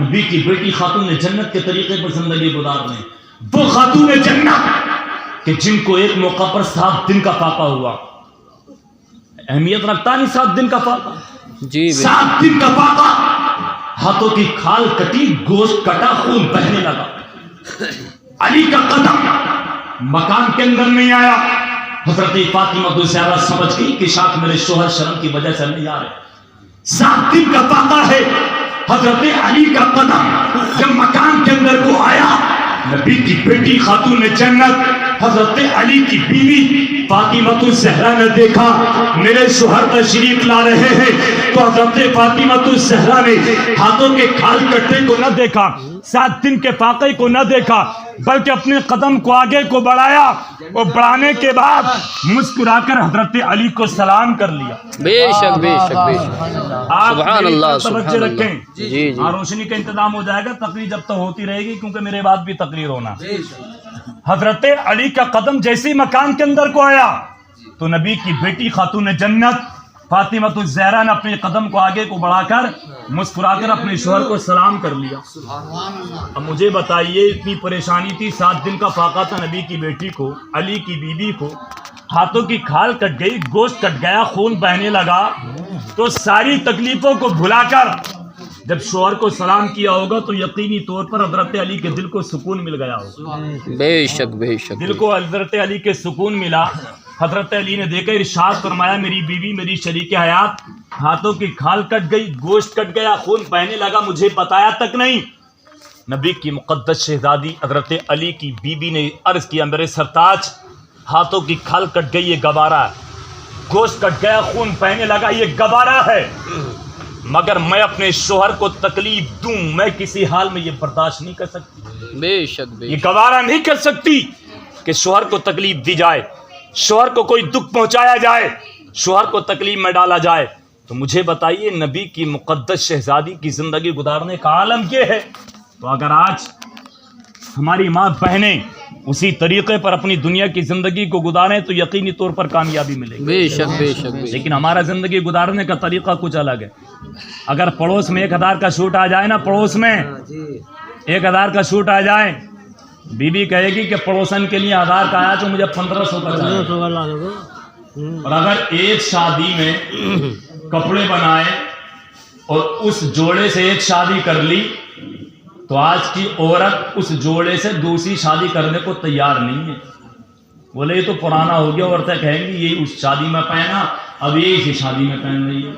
نبی کی بیٹی خاتون جنت کے طریقے پر زندگی گزارنے، وہ خاتون جنت کہ جن کو ایک موقع پر 7 دن کا فاقہ ہوا. اہمیت رکھتا نہیں 7 دن کا فاقہ؟ جی 7 دن کا فاقہ، ہاتھوں کی کھال کٹی، گوشت کٹا، خون بہنے لگا. علی کا قدم مکان کے اندر نہیں آیا. حضرت فاطمہ تو زیادہ سمجھ گئی کہ شاید میرے شوہر شرم کی وجہ سے نہیں آ رہے. 7 دن کا فاقہ ہے. حضرت علی کا قدم جب مکان کے اندر کو آیا، نبی کی بیٹی خاتون جنت حضرت علی کی بیوی فاطمہ الزہرا نے دیکھا میرے شوہر تشریف لا رہے ہیں، تو حضرت فاطمہ الزہرا نے ہاتھوں کے کھال کٹنے کو نہ دیکھا، 7 دن کے فاقے کو نہ دیکھا، بلکہ اپنے قدم کو آگے کو بڑھایا اور بڑھانے کے بعد مسکرا کر حضرت علی کو سلام کر لیا. بے شک بے شک بے شک. سبحان اللہ توجہ سبحان رکھیں. اللہ. جی جی روشنی کا انتظام ہو جائے گا، تقریر جب تک ہوتی رہے گی کیونکہ میرے بعد بھی تقریر ہونا. حضرت علی کا قدم جیسے مکان کے اندر کو آیا تو نبی کی بیٹی خاتون جنت فاطمہ الزہرا نے اپنے قدم کو آگے کو بڑھا کر مسکرا کر اپنے شوہر کو سلام کر لیا. اب مجھے بتائیے، اتنی پریشانی تھی، 7 دن کا فاقہ تھا نبی کی بیٹی کو، علی کی بیوی کو، ہاتھوں کی کھال کٹ گئی، گوشت کٹ گیا، خون بہنے لگا، تو ساری تکلیفوں کو بھلا کر جب شوہر کو سلام کیا ہوگا تو یقینی طور پر حضرت علی کے دل کو سکون مل گیا ہوگا. بے شک بے شک. دل کو حضرت علی کے سکون ملا. حضرت علی نے دیکھا، ارشاد فرمایا میری بیوی میری شریک حیات ہاتھوں کی کھال کٹ گئی، گوشت کٹ گیا، خون بہنے لگا، مجھے بتایا تک نہیں. نبی کی مقدس شہزادی حضرت علی کی بیوی نے عرض کیا میرے سرتاج ہاتھوں کی کھال کٹ گئی، یہ گوارا ہے، گوشت کٹ گیا، خون بہنے لگا، یہ گوارا ہے، مگر میں اپنے شوہر کو تکلیف دوں میں کسی حال میں یہ برداشت نہیں کر سکتی. بے شک بے یہ شک. گوارا نہیں کر سکتی کہ شوہر کو تکلیف دی جائے، شوہر کو کوئی دکھ پہنچایا جائے، شوہر کو تکلیف میں ڈالا جائے. تو مجھے بتائیے نبی کی مقدس شہزادی کی زندگی گزارنے کا عالم یہ ہے. تو اگر آج ہماری ماں بہنیں اسی طریقے پر اپنی دنیا کی زندگی کو گزاریں تو یقینی طور پر کامیابی ملے گی. بے شک بے شک بے شک. لیکن ہمارا زندگی گزارنے کا طریقہ کچھ الگ ہے. اگر پڑوس میں 1000 کا سوٹ آ جائے نا، پڑوس میں 1000 کا سوٹ آ جائے، بیوی کہے گی کہ پڑوسن کے لیے 1000 کا آیا تو مجھے 1500 کا چاہیے. اور اگر ایک شادی میں کپڑے بنائے اور اس جوڑے سے ایک شادی کر لی تو آج کی عورت اس جوڑے سے دوسری شادی کرنے کو تیار نہیں ہے. بولے یہ تو پرانا ہو گیا، عورتیں کہیں گی یہ اس شادی میں پہنا، اب یہ اسی شادی میں پہن رہی ہے.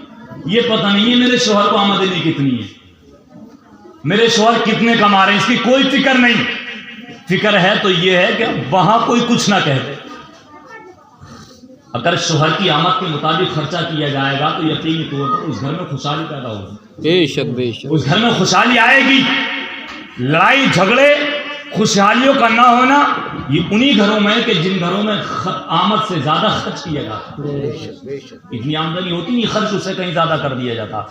یہ پتہ نہیں ہے میرے شوہر کو آمدنی کتنی ہے، میرے شوہر کتنے کما رہے ہیں، اس کی کوئی فکر نہیں. فکر ہے تو یہ ہے کہ وہاں کوئی کچھ نہ کہہ دے. اگر شوہر کی آمد کے مطابق خرچہ کیا جائے گا تو یقینی طور پر اس گھر میں خوشحالی پیدا ہوگی. بے شک بے شک. اس گھر میں خوشحالی آئے گی. لڑائی جھگڑے خوشحالیوں کا نہ ہونا یہ انہی گھروں میں کہ جن گھروں میں آمد سے زیادہ خرچ کیا جاتا. اتنی آمدنی ہوتی نہیں، خرچ اسے کہیں زیادہ کر دیا جاتا.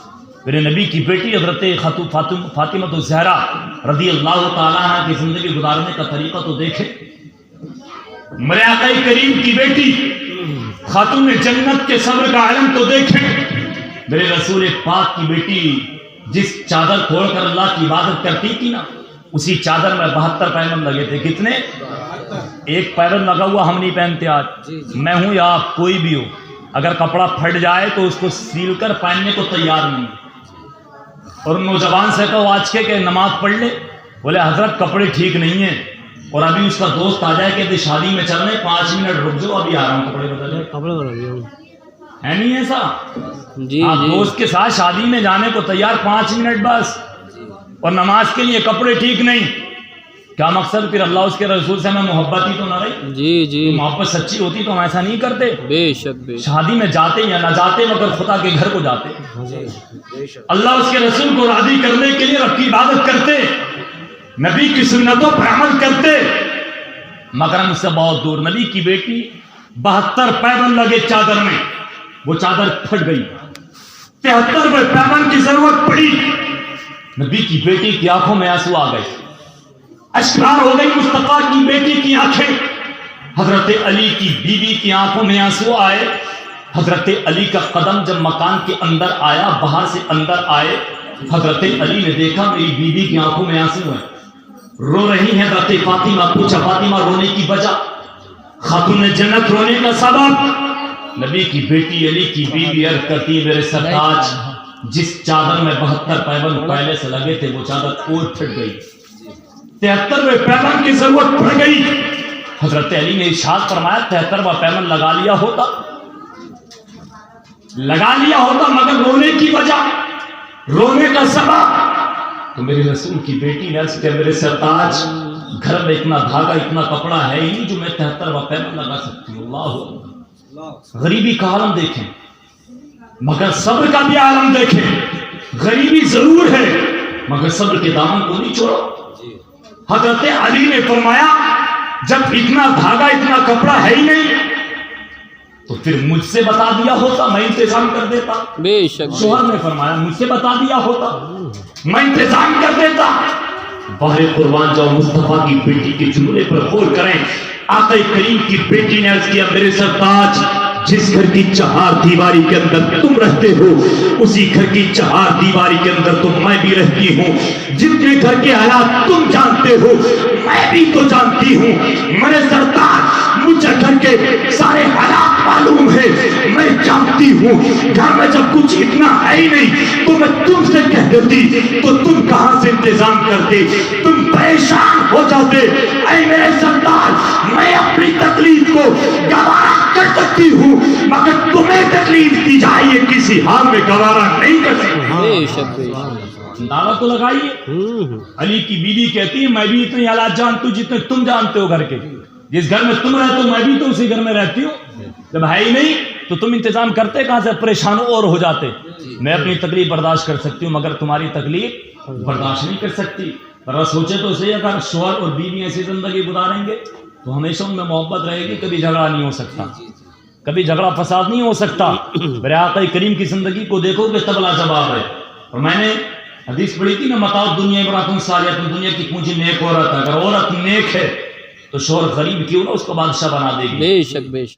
میرے نبی کی بیٹی حضرت فاطمہ الزہرا رضی اللہ تعالیٰ عنہ کی زندگی گزارنے کا طریقہ تو دیکھیں. میرے آقا کریم کی بیٹی خاتون جنت کے صبر کا علم تو دیکھیں. میرے رسول پاک کی بیٹی جس چادر کھول کر اللہ کی عبادت کرتی تھی نا، اسی چادر میں 72 پیبند لگے تھے. کتنے؟ ایک پیبند لگا ہوا ہم نہیں پہنتے آج. میں ہوں یا آپ کوئی بھی ہو، اگر کپڑا پھٹ جائے تو اس کو سیل کر پہننے کو تیار نہیں. اور نوجوان سے کہو آج کے کہ نماز پڑھ لے، بولے حضرت کپڑے ٹھیک نہیں ہیں، اور ابھی اس کا دوست آ جائے کہ شادی میں چل رہے 5 منٹ رک جاؤ ابھی آ رہا ہوں کپڑے بدلنے. کپڑے بدل ہے نہیں ایسا؟ جی آپ جی. دوست کے ساتھ شادی میں جانے کو تیار 5 منٹ بس، اور نماز کے لیے کپڑے ٹھیک نہیں. کیا مقصد؟ پھر اللہ اس کے رسول سے ہمیں محبت ہی تو نہ رہی. جی جی. محبت سچی ہوتی تو ہم ایسا نہیں کرتے. بے شک بے شک. شادی میں جاتے یا نہ جاتے مگر خدا کے گھر کو جاتے، اللہ اس کے رسول کو راضی کرنے کے لیے رب کی عبادت کرتے، نبی کی سنتوں پر عمل کرتے. مگر ہم اس سے بہت دور. نبی کی بیٹی 72 پیبند لگے چادر میں، وہ چادر پھٹ گئی. 73 پیبند کی ضرورت پڑی. نبی کی بیٹی کی آنکھوں میں آنسو آ گئے، اشکار ہو گئی مصطفیٰ کی بیٹی کی آنکھیں. حضرت علی کی بیوی کی آنکھوں میں آنسو آئے. حضرت علی کا قدم جب مکان کے اندر آیا، باہر سے اندر آئے، حضرت علی نے دیکھا میری بیوی کی آنکھوں میں آنسو ہیں, رو رہی ہیں. حضرت فاطمہ پوچھا فاطمہ رونے کی وجہ؟ خاتون جنت رونے کا سبب. نبی کی بیٹی علی کی بیوی عرض کرتی میرے سرتاج جس چادر میں 72 پیبند پہلے سے لگے تھے وہ چادر اور پھٹ گئی, 73ویں پیبند کی ضرورت پڑ گئی. حضرت علی نے ارشاد فرمایا 73واں پیبند لگا لیا ہوتا مگر رونے کی وجہ, رونے کا سبب. تو میرے رسول کی بیٹی نے عرض کیا میرے سرتاج گھر میں اتنا دھاگا اتنا کپڑا ہے ہی نہیں جو میں 73واں پیبند لگا سکتی ہوں. اللہ اکبر. غریبی کا عالم دیکھیں مگر صبر کا بھی عالم دیکھیں. غریبی ضرور ہے مگر صبر کے دامن کو نہیں چھوڑو. حضرت علی نے فرمایا جب اتنا دھاگا اتنا کپڑا ہے ہی نہیں تو پھر مجھ سے بتا دیا ہوتا میں انتظام کر دیتا. بے شک شوہر نے فرمایا مجھ سے بتا دیا ہوتا میں انتظام کر دیتا. باہر قربان جاؤ مصطفیٰ کی بیٹی کے جملے پر غور کریں. آقا کریم کی بیٹی نے عرض کیا میرے سرتاج جس گھر کی 4 دیواری کے اندر تم رہتے ہو اسی گھر کی 4 دیواری کے اندر تو میں بھی رہتی ہوں. جتنے گھر کے حالات تم جانتے ہو میں بھی تو جانتی ہوں. میرے سرتاج مجھے گھر کے سارے حالات معلوم ہے, میں جانتی ہوں. گھر میں جب کچھ اتنا ہے ہی نہیں تو میں تم سے کہہ دیتی تو تم کہاں سے انتظام کرتے, تم پریشان ہو جاتے. اے میرے سرتاج میں اپنی تکلیف کو گوارا کر سکتی ہوں مگر تمہیں تکلیف دی جائے یہ کسی حال میں گوارا نہیں کر سکتی. اندازہ تو لگائیے. علی کی بیوی کہتی ہے میں بھی اتنے حالات جانتی ہوں جتنے تم جانتے ہو گھر کے. جس گھر میں تم رہتے ہو میں بھی تو اسی گھر میں رہتی ہوں. جب ہے ہی نہیں تو تم انتظام کرتے کہاں سے, پریشان اور ہو جاتے. میں اپنی تکلیف برداشت کر سکتی ہوں مگر تمہاری تکلیف برداشت نہیں کر سکتی. ذرا سوچے تو صحیح اگر شوہر اور بیوی ایسی زندگی گزاریں گے تو ہمیشہ ان میں محبت رہے گی, کبھی جھگڑا نہیں ہو سکتا, کبھی جھگڑا فساد نہیں ہو سکتا. میرے آقا کریم کی زندگی کو دیکھو کہ تبلا جواب ہے. اور میں نے حدیث پڑھی تھی نا متاع دنیا امراتن صالحۃ, دنیا کی پونجی نیک عورت ہے. اگر عورت نیک ہے تو شوہر غریب کیوں نہ اس کو بادشاہ بنا دے گی. بے شک